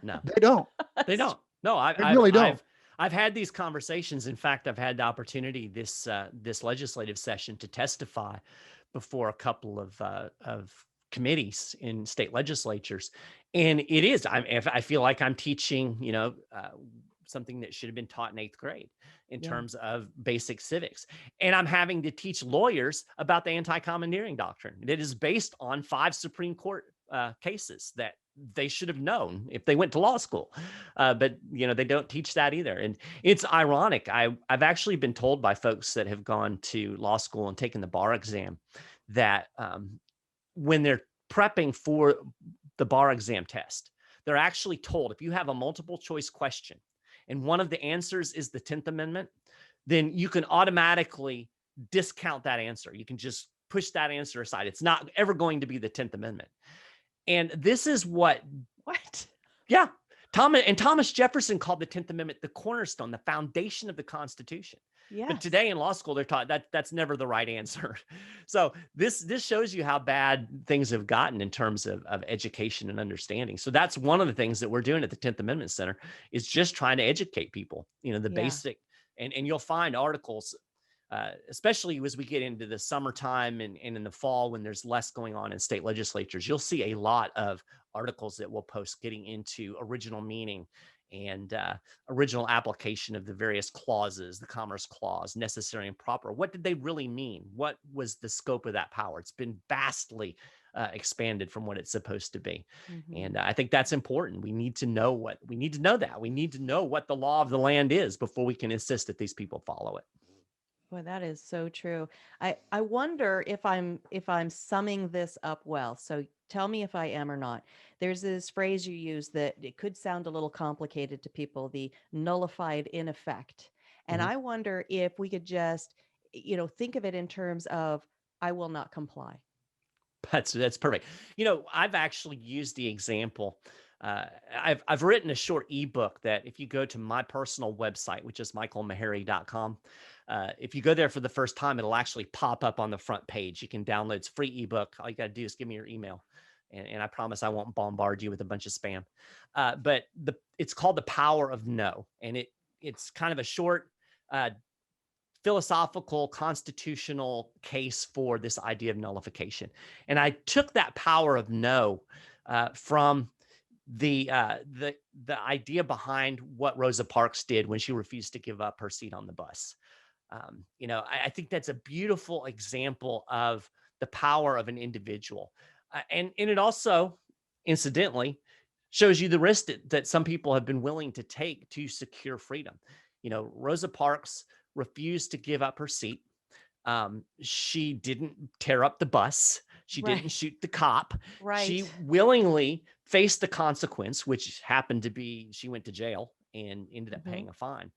No, they don't. They don't. No, I really don't. I've had these conversations. In fact, I've had the opportunity this legislative session to testify before a couple of committees in state legislatures, and it is. I feel like I'm teaching, something that should have been taught in 8th grade in terms of basic civics. And I'm having to teach lawyers about the Anti-Commandeering Doctrine. It is based on 5 Supreme Court cases that they should have known if they went to law school. But, they don't teach that either. And it's ironic. I've actually been told by folks that have gone to law school and taken the bar exam that when they're prepping for the bar exam test, they're actually told if you have a multiple choice question and one of the answers is the 10th Amendment, then you can automatically discount that answer. You can just push that answer aside. It's not ever going to be the 10th Amendment. And this is what? Yeah. Thomas Jefferson called the 10th Amendment the cornerstone, the foundation of the Constitution. Yes. But today in law school, they're taught that's never the right answer. So this shows you how bad things have gotten in terms of education and understanding. So that's one of the things that we're doing at the 10th Amendment Center is just trying to educate people, the basic, and you'll find articles, especially as we get into the summertime and in the fall when there's less going on in state legislatures, you'll see a lot of articles that we'll post getting into original meaning and original application of the various clauses, the Commerce Clause, necessary and proper. What did they really mean? What was the scope of that power? It's been vastly expanded from what it's supposed to be. And I think that's important. We need to know that. We need to know what the law of the land is before we can insist that these people follow it. Boy, that is so true. I wonder if I'm summing this up well. So tell me if I am or not. There's this phrase you use that it could sound a little complicated to people, the nullified in effect. And Mhm. I wonder if we could just, think of it in terms of I will not comply. That's perfect. I've actually used the example. I've written a short ebook that if you go to my personal website, which is michaelmaharrey.com, if you go there for the first time, it'll actually pop up on the front page. You can download. It's a free ebook. All you got to do is give me your email, and I promise I won't bombard you with a bunch of spam. But it's called The Power of No, and it's kind of a short philosophical constitutional case for this idea of nullification. And I took that power of no from the idea behind what Rosa Parks did when she refused to give up her seat on the bus. I think that's a beautiful example of the power of an individual, and it also, incidentally, shows you the risk that some people have been willing to take to secure freedom. Rosa Parks refused to give up her seat. She didn't tear up the bus. She didn't Right. shoot the cop. Right. She willingly faced the consequence, which happened to be she went to jail and ended up Mhm. paying a fine.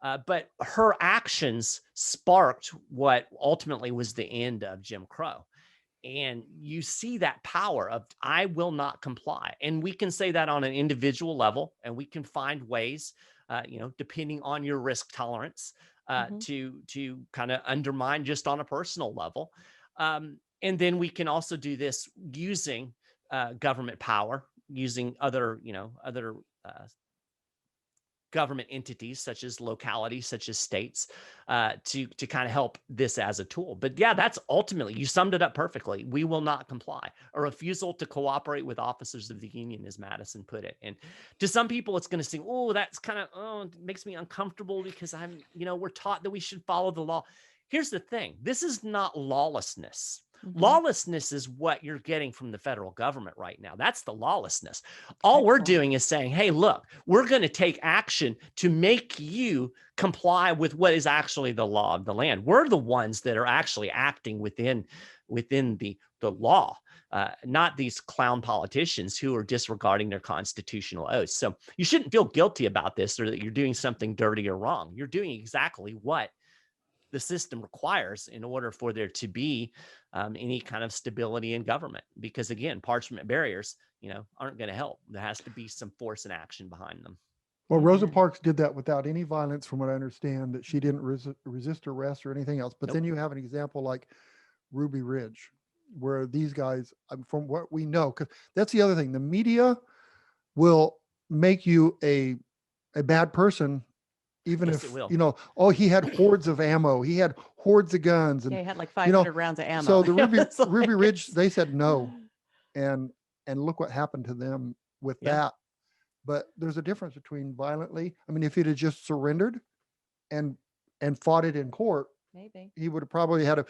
But her actions sparked what ultimately was the end of Jim Crow. And you see that power of I will not comply. And we can say that on an individual level, and we can find ways, depending on your risk tolerance, Mhm. to kind of undermine just on a personal level. And then we can also do this using government power, using other government entities such as localities, such as states, to kind of help this as a tool. But yeah, that's ultimately, you summed it up perfectly. We will not comply. A refusal to cooperate with officers of the union, as Madison put it. And to some people, it's going to seem, oh, that's kind of, it makes me uncomfortable because we're taught that we should follow the law. Here's the thing. This is not lawlessness. Mhm. Lawlessness is what you're getting from the federal government right now. That's the lawlessness. All we're Excellent. doing is saying, hey, look, we're going to take action to make you comply with what is actually the law of the land. We're the ones that are actually acting within the law, not these clown politicians who are disregarding their constitutional oaths. So you shouldn't feel guilty about this or that you're doing something dirty or wrong. You're doing exactly what the system requires in order for there to be any kind of stability in government. Because again, parchment barriers, aren't going to help. There has to be some force and action behind them. Well, Rosa Amen. Parks did that without any violence, from what I understand, that she didn't resist arrest or anything else. But Nope. then you have an example like Ruby Ridge, where these guys, from what we know, because that's the other thing, the media will make you a bad person, even Yes, it if, will. oh, he had hordes of ammo, he had hordes of guns. Yeah, And, he had like you know, 500 rounds of ammo. so the It was Ruby like Ridge, it's- they said no. And look what happened to them with Yeah. that. But there's a difference between violently. I mean, if he'd have just surrendered and fought it in court, Maybe, he would have probably had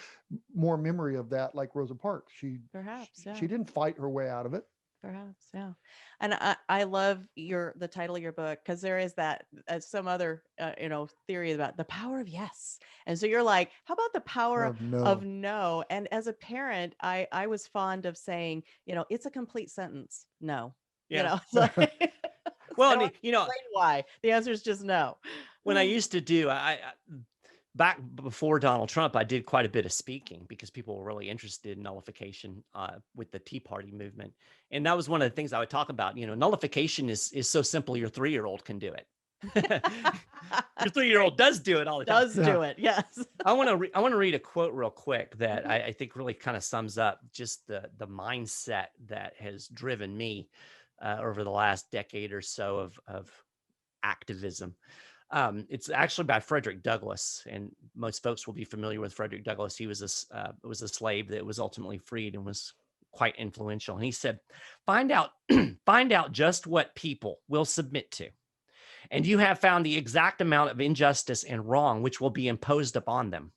more memory of that, like Rosa Parks. perhaps, yeah. She didn't fight her way out of it. Perhaps, yeah. And I love the title of your book, because there is that some other theory about the power of yes. And so you're like, how about the power Of no. of no? And as a parent, I was fond of saying, it's a complete sentence. No. Yeah. It's like, Well, I and don't explain why. The answer is just no. when I used to do, I back before Donald Trump, I did quite a bit of speaking because people were really interested in nullification with the Tea Party movement. And that was one of the things I would talk about. Nullification is so simple, your 3-year-old can do it. Your 3-year-old does do it all the time. Does do it, yes. I want to read a quote real quick that I think really kind of sums up just the mindset that has driven me over the last decade or so of activism. It's actually by Frederick Douglass, and most folks will be familiar with Frederick Douglass. He was a slave that was ultimately freed and was quite influential. And he said, "Find out, find out just what people will submit to, and you have found the exact amount of injustice and wrong which will be imposed upon them.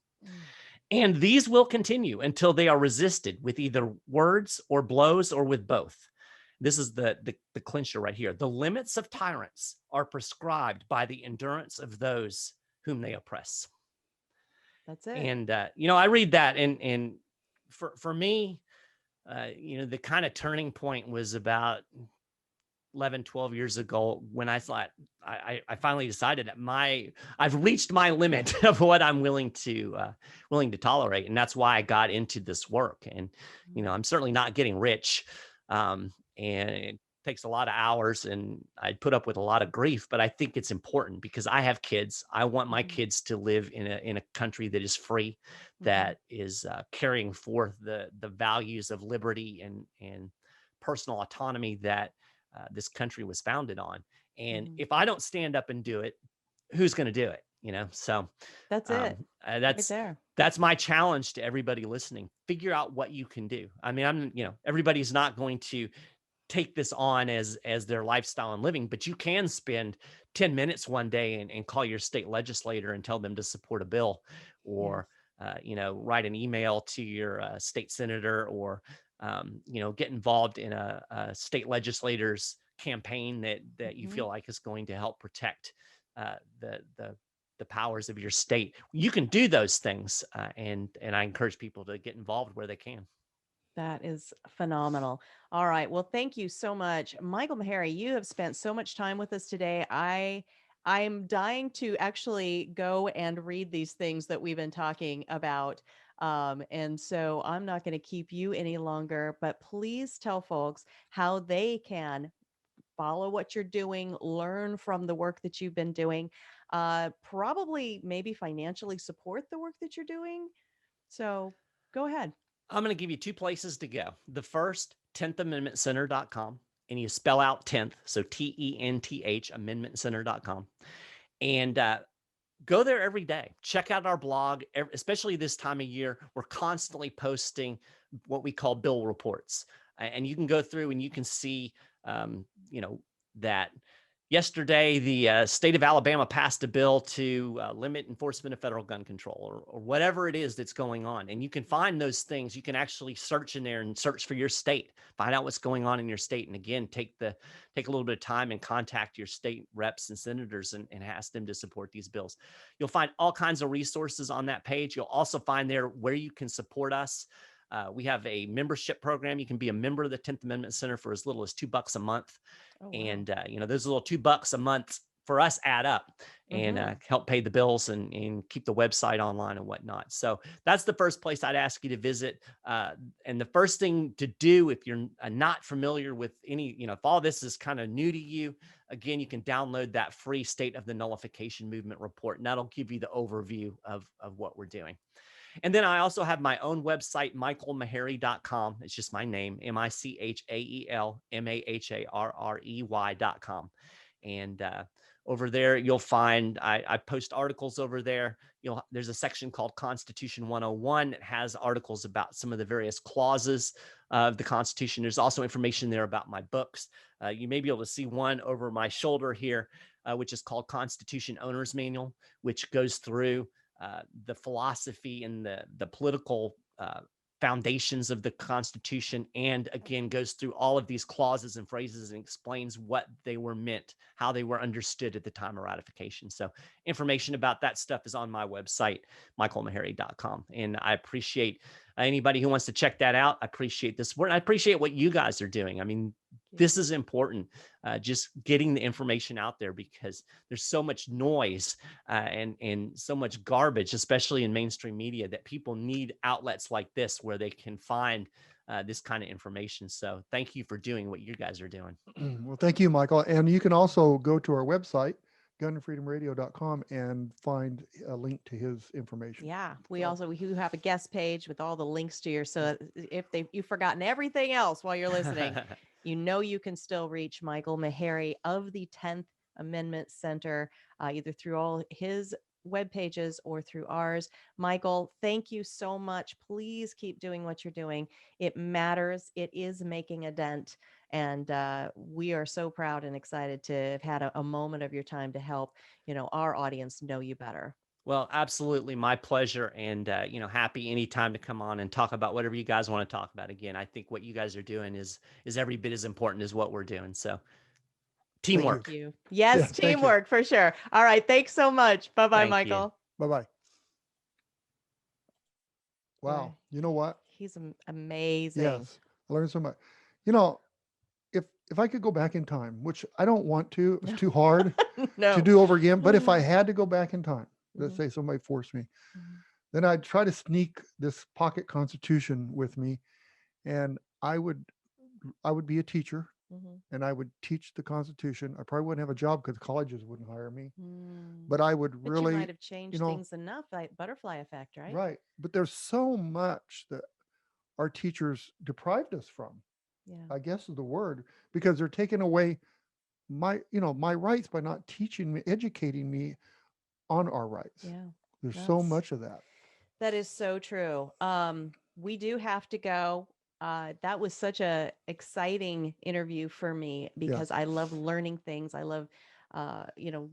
And these will continue until they are resisted with either words or blows or with both." This is the clincher right here. "The limits of tyrants are prescribed by the endurance of those whom they oppress." That's it. And I read that, and for me, the kind of turning point was about 11, 12 years ago when I thought I finally decided that I've reached my limit of what I'm willing to tolerate. And that's why I got into this work. And, I'm certainly not getting rich. And it takes a lot of hours, and I'd put up with a lot of grief, but I think it's important because I have kids. I want my kids to live in a country that is free, that is carrying forth the values of liberty and personal autonomy that this country was founded on. And if I don't stand up and do it, who's going to do it? So that's it. That's right there. That's my challenge to everybody listening. Figure out what you can do. I mean, everybody's not going to take this on as their lifestyle and living, but you can spend 10 minutes one day and call your state legislator and tell them to support a bill, or write an email to your state senator, or get involved in a state legislator's campaign that you feel like is going to help protect the powers of your state. You can do those things, and I encourage people to get involved where they can. That is phenomenal. All right. Well, thank you so much, Michael Maharrey. You have spent so much time with us today. I'm dying to actually go and read these things that we've been talking about. And so I'm not going to keep you any longer, but please tell folks how they can follow what you're doing, learn from the work that you've been doing, probably maybe financially support the work that you're doing. So go ahead. I'm going to give you two places to go. The first, 10thamendmentcenter.com, and you spell out 10th, so TENTH, amendmentcenter.com. And go there every day. Check out our blog, especially this time of year. We're constantly posting what we call bill reports. And you can go through and you can see, that yesterday the state of Alabama passed a bill to limit enforcement of federal gun control, or whatever it is that's going on. And you can find those things. You can actually search in there and search for your state, find out what's going on in your state. And again, take a little bit of time and contact your state reps and senators and ask them to support these bills. You'll find all kinds of resources on that page. You'll also find there where you can support us. We have a membership program. You can be a member of the 10th Amendment Center for as little as $2 a month. Oh, wow. And, those little $2 a month for us add up and help pay the bills and keep the website online and whatnot. So that's the first place I'd ask you to visit. And the first thing to do, if you're not familiar with any, if all this is kind of new to you, again, you can download that free State of the Nullification Movement report, and that'll give you the overview of what we're doing. And then I also have my own website, michaelmaharrey.com. It's just my name, MichaelMaharrey.com. And over there, you'll find I post articles over there. There's a section called Constitution 101 that has articles about some of the various clauses of the Constitution. There's also information there about my books. You may be able to see one over my shoulder here, which is called Constitution Owner's Manual, which goes through the philosophy and the political foundations of the Constitution, and again goes through all of these clauses and phrases and explains what they were meant, how they were understood at the time of ratification. So information about that stuff is on my website, michaelmaharrey.com. And I appreciate anybody who wants to check that out. I appreciate this work. I appreciate what you guys are doing. I mean, this is important, just getting the information out there, because there's so much noise and so much garbage, especially in mainstream media, that people need outlets like this where they can find this kind of information. So thank you for doing what you guys are doing. Well, thank you, Michael. And you can also go to our website, GunFreedomRadio.com, and find a link to his information. Yeah, we have a guest page with all the links to so if you've forgotten everything else while you're listening, you can still reach Michael Maharrey of the 10th Amendment Center, either through all his web pages or through ours. Michael, thank you so much. Please keep doing what you're doing. It matters. It is making a dent. And we are so proud and excited to have had a moment of your time to help, our audience know you better. Well, absolutely. My pleasure. And, happy anytime to come on and talk about whatever you guys want to talk about. Again, I think what you guys are doing is every bit as important as what we're doing. So teamwork. Thank you. Yes, teamwork for sure. All right. Thanks so much. Bye-bye, Michael. Bye-bye. Wow. You know what? He's amazing. Yes. I learned so much. You know, if I could go back in time, which I don't want to, it's too hard to No. do over again. But if I had to go back in time, let's Mhm. say somebody forced me, Mhm. then I'd try to sneak this pocket constitution with me, and I would be a teacher, Mhm. and I would teach the Constitution. I probably wouldn't have a job because colleges wouldn't hire me, Mm. but I would But you really, might have changed things enough, like butterfly effect, right? right. But there's so much that our teachers deprived us from, Yeah. I guess is the word, because they're taking away my rights by not teaching me, educating me on our rights. Yeah. There's so That's- much of that. That is so true. We do have to go. That was such a exciting interview for me because I love learning things. I love,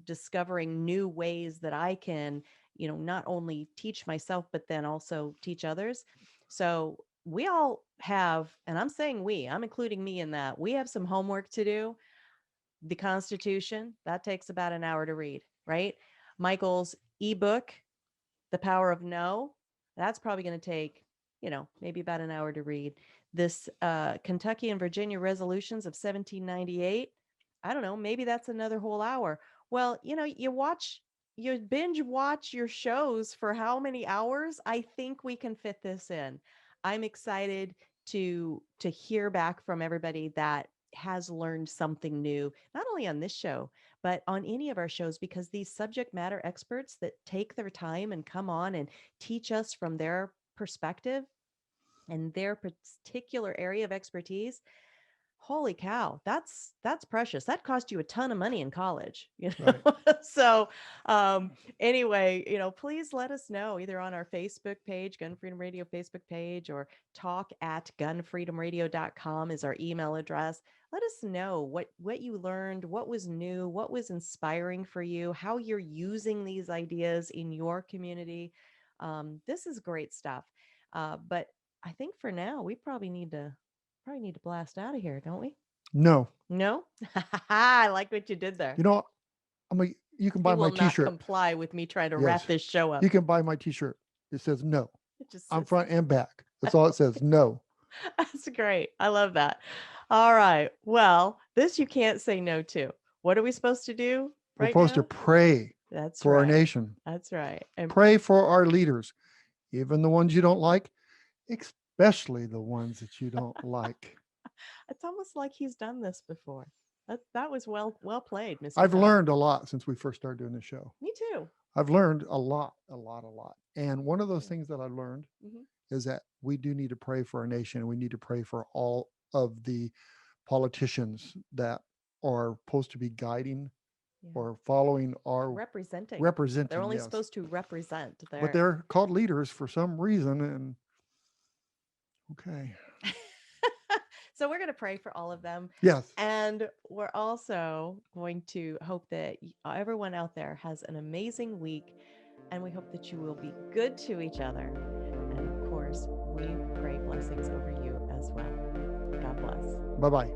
discovering new ways that I can, not only teach myself, but then also teach others. So we all have, and I'm saying I'm including me in that. We have some homework to do. The Constitution, that takes about an hour to read, right? Michael's ebook, The Power of No, that's probably going to take, maybe about an hour to read. This Kentucky and Virginia resolutions of 1798, I don't know, maybe that's another whole hour. Well, you binge watch your shows for how many hours? I think we can fit this in. I'm excited to hear back from everybody that has learned something new, not only on this show, but on any of our shows, because these subject matter experts that take their time and come on and teach us from their perspective and their particular area of expertise, holy cow, that's precious. That cost you a ton of money in college, Right. So anyway, please let us know either on our Facebook page, Gun Freedom Radio Facebook page, or talk@gunfreedomradio.com is our email address. Let us know what you learned, what was new, what was inspiring for you, how you're using these ideas in your community. This is great stuff. But I think for now we probably need to blast out of here, don't we? No. No? I like what you did there. You can He buy will my not T-shirt. comply with me trying to Yes. wrap this show up. You can buy my T-shirt. It says no It just on says- front and back. That's all it says. No. That's great. I love that. All right. Well, this you can't say no to. What are we supposed to do We're right supposed to now? pray That's for our right. nation. That's right. And Pray for our leaders, even the ones you don't like, especially the ones that you don't like. it's almost like he's done this before. That was well played, Mr. I've Bell. learned a lot since we first started doing this show. Me too. I've learned a lot. And one of those things that I learned Mhm. is that we do need to pray for our nation, and we need to pray for all of the politicians that are supposed to be guiding Yeah. or following our Representing. representing. They're only yes. supposed to represent. But they're called leaders for some reason. And okay. So we're going to pray for all of them. Yes. And we're also going to hope that everyone out there has an amazing week. And we hope that you will be good to each other. And of course, we pray blessings over you as well. God bless. Bye-bye.